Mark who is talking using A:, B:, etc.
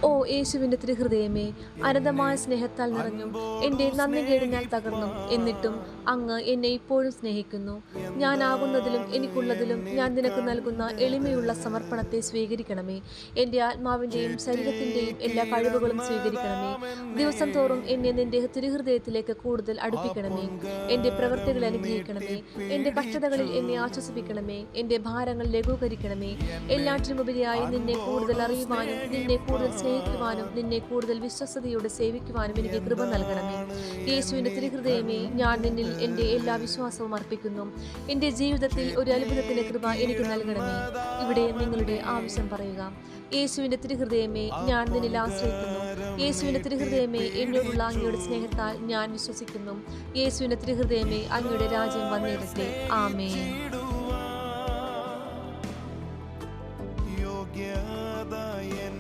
A: ഓ യേശുവിൻ്റെ തിരുഹൃദയമേ, അനന്തമായ സ്നേഹത്താൽ നിറഞ്ഞും എൻ്റെ നന്ദികേടിനാൽ തകർന്നും എന്നിട്ടും അങ്ങ് എന്നെ ഇപ്പോഴും സ്നേഹിക്കുന്നു. ഞാനാകുന്നതിലും എനിക്കുള്ളതിലും ഞാൻ നിനക്ക് നൽകുന്ന എളിമയുള്ള സമർപ്പണത്തെ സ്വീകരിക്കണമേ. എൻ്റെ ആത്മാവിൻ്റെയും ശരീരത്തിൻ്റെയും എല്ലാ കഴിവുകളും സ്വീകരിക്കണമേ. ദിവസം തോറും എന്നെ നിന്റെ തിരുഹൃദയത്തിലേക്ക് കൂടുതൽ അടുപ്പിക്കണമേ. എൻ്റെ പ്രവൃത്തികളെ അനുഗ്രഹിക്കണമേ. എൻ്റെ കഷ്ടതകളിൽ എന്നെ ആശ്വസിപ്പിക്കണമേ. എൻ്റെ ഭാരങ്ങൾ ലഘൂകരിക്കണമേ. എല്ലാറ്റിനുമുപരിയായി നിന്നെ കൂടുതൽ അറിയുവാനും നിന്നെ കൂടുതൽ സ്നേഹിക്കുവാനും നിന്നെ കൂടുതൽ വിശ്വസ്തയോടെ സേവിക്കുവാനും എനിക്ക് കൃപ നൽകണമേ. യേശുവിൻ്റെ തിരുഹൃദയമേ, ഞാൻ നിന്നിൽ എൻ്റെ എല്ലാ വിശ്വാസവും അർപ്പിക്കുന്നു. എൻ്റെ ജീവിതത്തിൽ ഒരു അത്ഭുതത്തിൻ്റെ കൃപ എനിക്ക് നൽകണമേ. ഇവിടെ നിങ്ങളുടെ ആവശ്യം പറയുക. യേശുവിൻ്റെ തിരുഹൃദയമേ, ഞാൻ നിന്നിൽ ആശ്രയിക്കുന്നു. യേശുവിൻ്റെ തിരുഹൃദയമേ, എന്നോടുള്ള അങ്ങയുടെ സ്നേഹത്താൽ ഞാൻ വിശ്വസിക്കുന്നു. യേശുവിൻ്റെ തിരുഹൃദയമേ, അങ്ങയുടെ രാജ്യം വന്നേരട്ടെ. ആമേൻ.